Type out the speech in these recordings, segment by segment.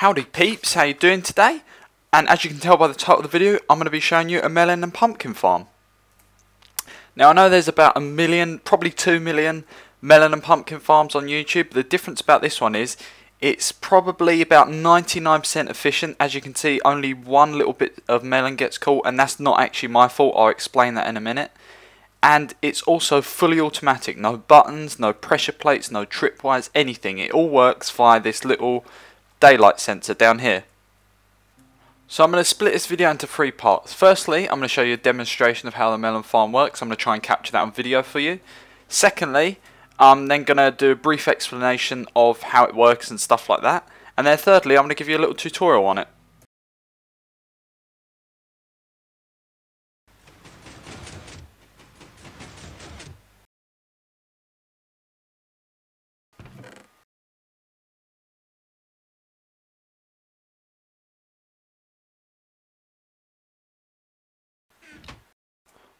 Howdy peeps, how you doing today? And as you can tell by the title of the video, I'm going to be showing you a melon and pumpkin farm. Now I know there's about 1 million, probably 2 million melon and pumpkin farms on YouTube. The difference about this one is it's probably about 99% efficient. As you can see, only one little bit of melon gets caught, and that's not actually my fault. I'll explain that in a minute. And it's also fully automatic, no buttons, no pressure plates, no tripwires, anything. It all works via this little daylight sensor down here. So I'm going to split this video into 3 parts. Firstly, I'm going to show you a demonstration of how the melon farm works. I'm going to try and capture that on video for you. Secondly, I'm then going to do a brief explanation of how it works and stuff like that. And then thirdly, I'm going to give you a little tutorial on it.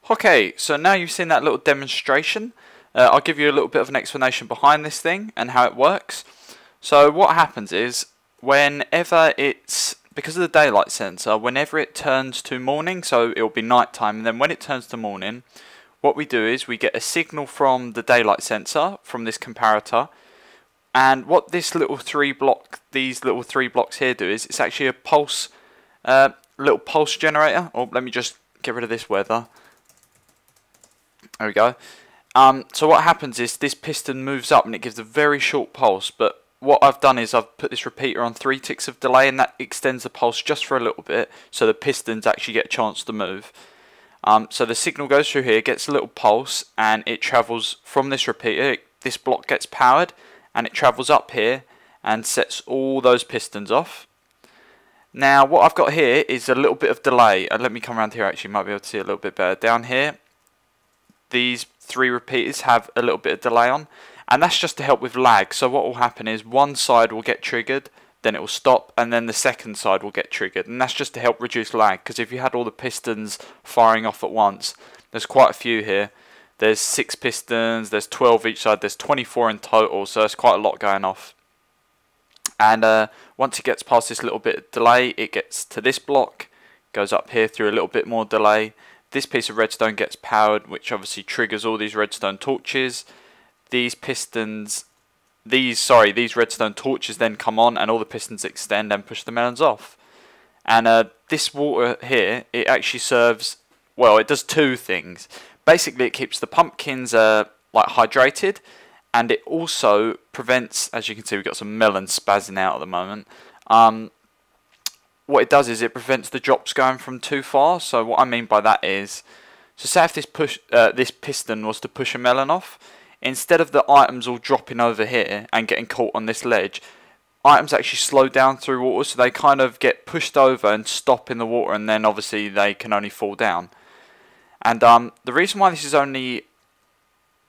Okay, so now you've seen that little demonstration, I'll give you a little bit of an explanation behind this thing and how it works. So what happens is, whenever it's, because of the daylight sensor, whenever it turns to morning, so it'll be night time, and then when it turns to morning, what we do is we get a signal from the daylight sensor, from this comparator, and what these little three blocks here do is, it's actually a pulse, little pulse generator. Oh, let me just get rid of this weather. There we go. So what happens is this piston moves up and it gives a very short pulse, but what I've done is I've put this repeater on 3 ticks of delay, and that extends the pulse just for a little bit so the pistons actually get a chance to move. So the signal goes through here, gets a little pulse, and it travels from this repeater. This block gets powered and it travels up here and sets all those pistons off. Now what I've got here is a little bit of delay. Let me come around here, actually, you might be able to see a little bit better. Down here, these 3 repeaters have a little bit of delay on, and that's just to help with lag. So what will happen is one side will get triggered, then it will stop, and then the second side will get triggered, and that's just to help reduce lag, because if you had all the pistons firing off at once, there's quite a few here. There's 6 pistons, there's 12 each side, there's 24 in total, so there's quite a lot going off. And once it gets past this little bit of delay, it gets to this block, goes up here through a little bit more delay. This piece of redstone gets powered, which obviously triggers all these redstone torches. These redstone torches then come on, and all the pistons extend and push the melons off. And this water here, it actually serves, well, it does 2 things. Basically, it keeps the pumpkins like hydrated, and it also prevents, as you can see, we've got some melons spazzing out at the moment. What it does is it prevents the drops going from too far. So what I mean by that is, so say if this piston was to push a melon off, instead of the items all dropping over here and getting caught on this ledge, items actually slow down through water, so they kind of get pushed over and stop in the water, and then obviously they can only fall down. And the reason why this is only,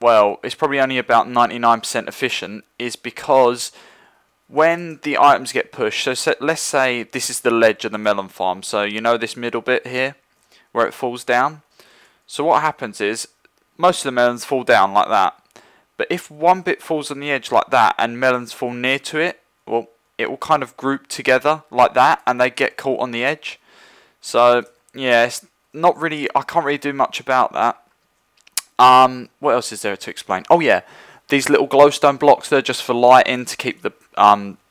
well, it's probably only about 99% efficient, is because when the items get pushed, so let's say this is the ledge of the melon farm, so you know this middle bit here where it falls down. So what happens is most of the melons fall down like that, but if one bit falls on the edge like that and melons fall near to it, well, it will kind of group together like that and they get caught on the edge. So yeah, it's not really, I can't really do much about that. What else is there to explain? Oh yeah, these little glowstone blocks, they're just for lighting to keep the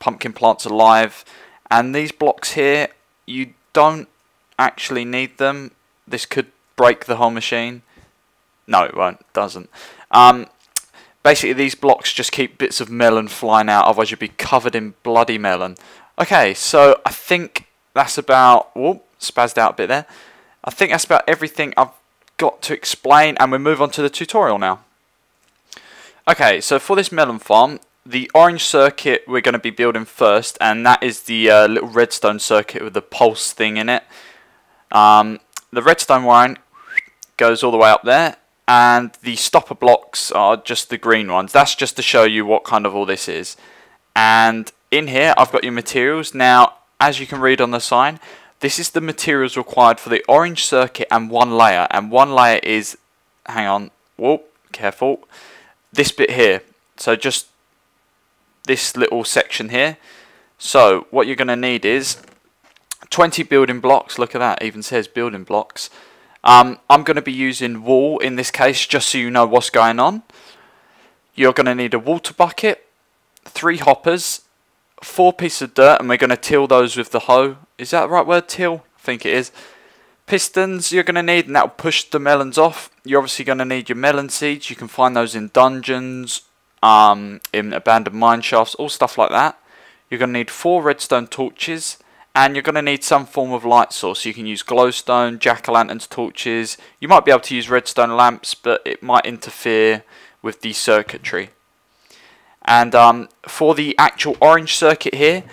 pumpkin plants alive. And these blocks here, you don't actually need them. This could break the whole machine. No, it won't. Doesn't. Basically, these blocks just keep bits of melon flying out. Otherwise, you'd be covered in bloody melon. Okay, so I think that's about... Whoop, spazzed out a bit there. I think that's about everything I've got to explain. And we move on to the tutorial now. Okay, so for this melon farm, the orange circuit we're going to be building first, and that is the little redstone circuit with the pulse thing in it. The redstone wiring goes all the way up there, and the stopper blocks are just the green ones. That's just to show you what kind of all this is. And in here, I've got your materials. Now, as you can read on the sign, this is the materials required for the orange circuit and 1 layer. And 1 layer is, hang on, whoop, careful, this bit here. So just this little section here, So what you're going to need is 20 building blocks. Look at that, it even says building blocks. I'm going to be using wool in this case, just so you know what's going on. You're going to need a water bucket, 3 hoppers, 4 pieces of dirt, and we're going to till those with the hoe. Is that the right word, till? I think it is. Pistons you're going to need, and that will push the melons off. You're obviously going to need your melon seeds. You can find those in dungeons, in abandoned mine shafts, all stuff like that. You're going to need 4 redstone torches, and you're going to need some form of light source. You can use glowstone, jack-o'-lanterns, torches. You might be able to use redstone lamps, but it might interfere with the circuitry. And for the actual orange circuit here,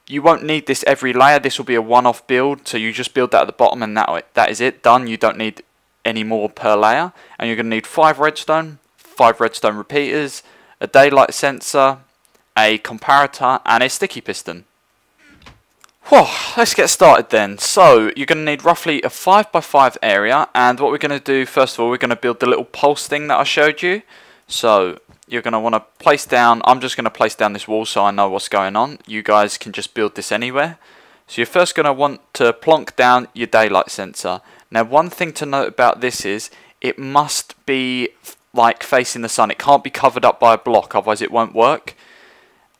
you won't need this every layer. This will be a one-off build, so you just build that at the bottom, and that is it, done. You don't need any more per layer. And you're going to need 5 redstone, 5 redstone repeaters, a daylight sensor, a comparator, and a sticky piston. Whew, let's get started then. So you're going to need roughly a 5x5 area, and what we're going to do first of all, we're going to build the little pulse thing that I showed you. So you're going to want to place down, I'm just going to place down this wall so I know what's going on. You guys can just build this anywhere. So you're first going to want to plonk down your daylight sensor. Now one thing to note about this is it must be like facing the sun. It can't be covered up by a block, otherwise it won't work.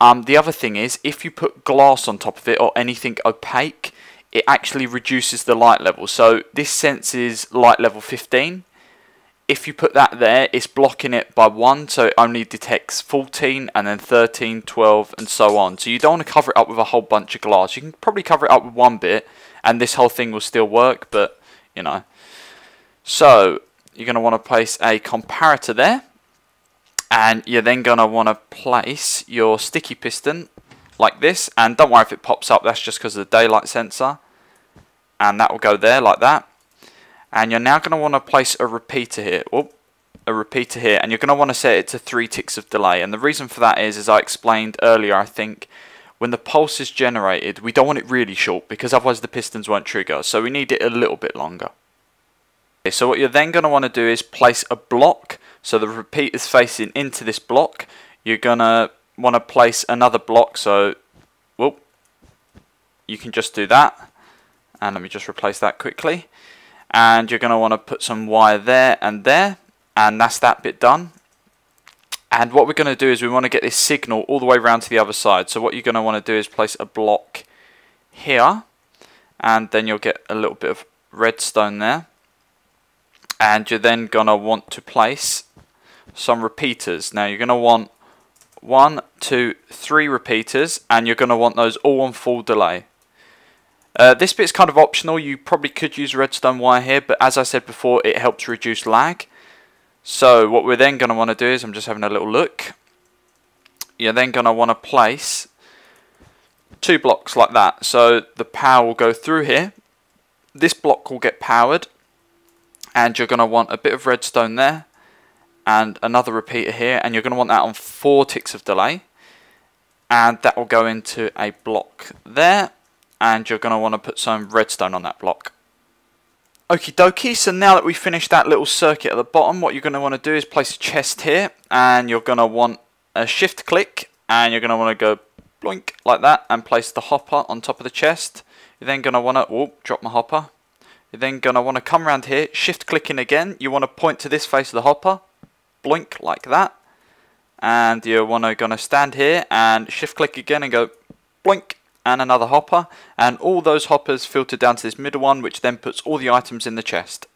The other thing is, if you put glass on top of it or anything opaque, it actually reduces the light level. So this senses light level 15. If you put that there, it's blocking it by 1, so it only detects 14 and then 13, 12 and so on. So you don't want to cover it up with a whole bunch of glass. You can probably cover it up with 1 bit and this whole thing will still work, but you know. So you're going to want to place a comparator there. And you're then going to want to place your sticky piston like this. And don't worry if it pops up, that's just because of the daylight sensor. And that will go there like that. And you're now going to want to place a repeater here. And you're going to want to set it to 3 ticks of delay. And the reason for that is, as I explained earlier, I think, when the pulse is generated, we don't want it really short, because otherwise the pistons won't trigger. So we need it a little bit longer. Okay, so what you're then going to want to do is place a block. So the repeater is facing into this block. You're going to want to place another block. So, whoop, you can just do that. And let me just replace that quickly. And you're going to want to put some wire there. And that's that bit done. And what we're going to do is we want to get this signal all the way around to the other side. So what you're going to want to do is place a block here. And then you'll get a little bit of redstone there. And you're then going to want to place some repeaters. Now you're going to want 1, 2, 3 repeaters, and you're going to want those all on full delay. This bit's kind of optional. You probably could use redstone wire here, but as I said before, it helps reduce lag. So what we're then going to want to do is, I'm just having a little look. You're then going to want to place 2 blocks like that. So the power will go through here. This block will get powered. And you're going to want a bit of redstone there. And another repeater here. And you're going to want that on 4 ticks of delay. And that will go into a block there. And you're going to want to put some redstone on that block. Okie dokie, so now that we've finished that little circuit at the bottom, what you're going to want to do is place a chest here. And you're going to want a shift click. And you're going to want to go bloink like that. And place the hopper on top of the chest. You're then going to want to, drop my hopper. You're then going to want to come around here, shift clicking again. You want to point to this face of the hopper, blink like that. And you're going to stand here and shift click again and go blink and another hopper. And all those hoppers filter down to this middle one, which then puts all the items in the chest.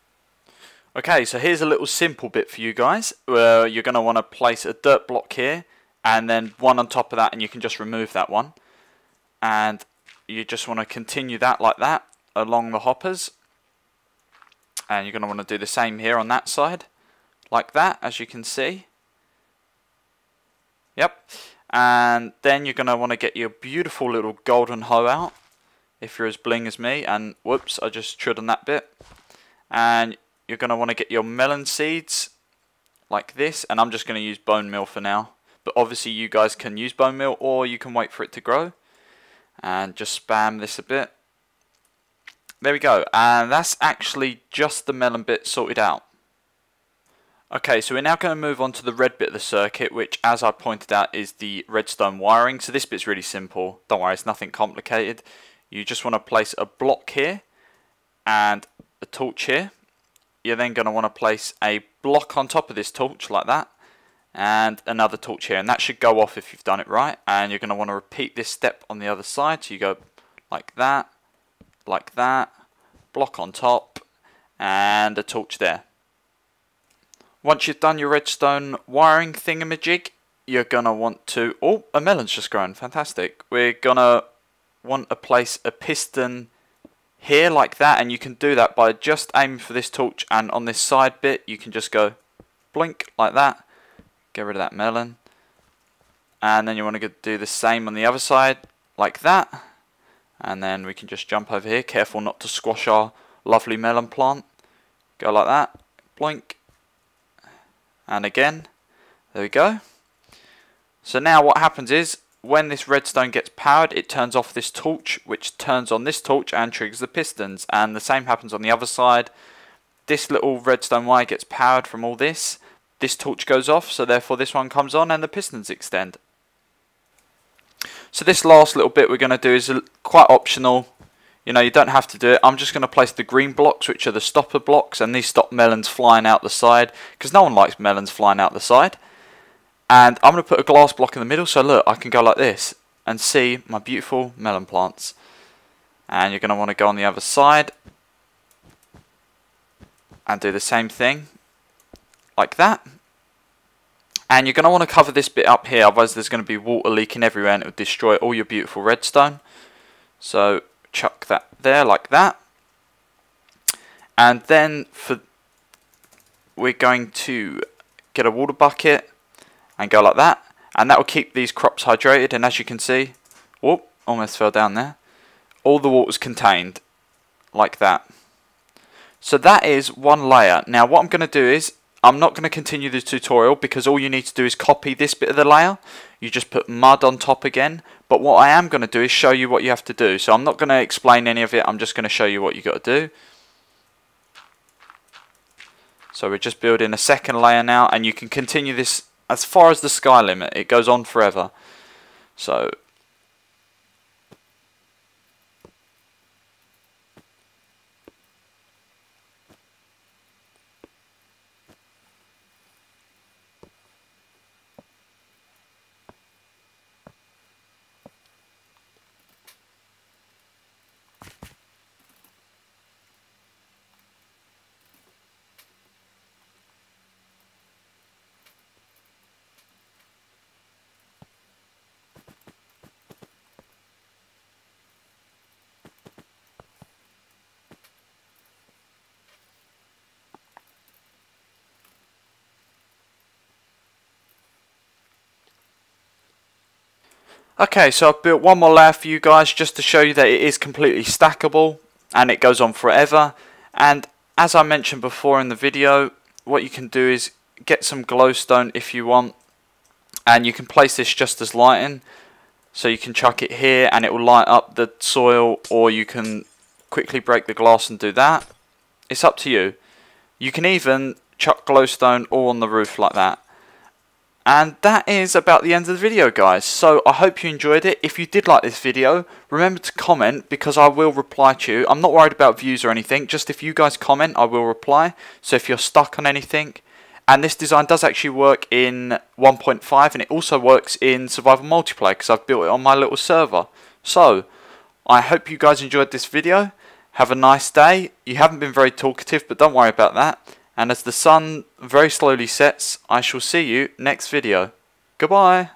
Okay, so here's a little simple bit for you guys. You're going to want to place a dirt block here and then one on top of that, and you can just remove that one. And you just want to continue that like that along the hoppers. And you're going to want to do the same here on that side, like that, as you can see. Yep. And then you're going to want to get your beautiful little golden hoe out, if you're as bling as me. And whoops, I just trod on that bit. And you're going to want to get your melon seeds, like this. And I'm just going to use bone meal for now. But obviously you guys can use bone meal, or you can wait for it to grow. And just spam this a bit. There we go, and that's actually just the melon bit sorted out. Okay, so we're now going to move on to the red bit of the circuit, which, as I pointed out, is the redstone wiring. So this bit's really simple. Don't worry, it's nothing complicated. You just want to place a block here and a torch here. You're then going to want to place a block on top of this torch like that, and another torch here, and that should go off if you've done it right. And you're going to want to repeat this step on the other side. So you go like that, block on top, and a torch there. Once you've done your redstone wiring thingamajig, you're going to want to... Oh, a melon's just grown. Fantastic. We're going to want to place a piston here like that, and you can do that by just aiming for this torch, and on this side bit you can just go blink like that. Get rid of that melon. And then you want to do the same on the other side like that. And then we can just jump over here. Careful not to squash our lovely melon plant. Go like that. Blink. And again, there we go. So now what happens is, when this redstone gets powered, it turns off this torch, which turns on this torch and triggers the pistons. And the same happens on the other side. This little redstone wire gets powered from all this. This torch goes off, so therefore this one comes on and the pistons extend. So this last little bit we're going to do is quite optional. You know, you don't have to do it. I'm just going to place the green blocks, which are the stopper blocks, and these stop melons flying out the side, because no one likes melons flying out the side. And I'm going to put a glass block in the middle, so look, I can go like this and see my beautiful melon plants. And you're going to want to go on the other side and do the same thing, like that. And you're going to want to cover this bit up here, otherwise there's going to be water leaking everywhere and it will destroy all your beautiful redstone. So chuck that there like that. And then we're going to get a water bucket and go like that, and that will keep these crops hydrated. And as you can see, whoop, almost fell down there, all the water's contained like that. So that is one layer. Now what I'm going to do is, I'm not going to continue the tutorial because all you need to do is copy this bit of the layer. You just put mud on top again. But what I am going to do is show you what you have to do. So I'm not going to explain any of it. I'm just going to show you what you got to do. So we're just building a second layer now, and you can continue this as far as the sky limit. It goes on forever. So okay, so I've built one more layer for you guys just to show you that it is completely stackable and it goes on forever. And as I mentioned before in the video, what you can do is get some glowstone if you want, and you can place this just as lighting. So you can chuck it here and it will light up the soil, or you can quickly break the glass and do that. It's up to you. You can even chuck glowstone all on the roof like that. And that is about the end of the video, guys. So I hope you enjoyed it. If you did like this video, remember to comment, because I will reply to you. I'm not worried about views or anything. Just if you guys comment, I will reply. So if you're stuck on anything. And this design does actually work in 1.5, and it also works in survival multiplayer because I've built it on my little server. So I hope you guys enjoyed this video. Have a nice day. You haven't been very talkative, but don't worry about that. And as the sun very slowly sets, I shall see you next video. Goodbye.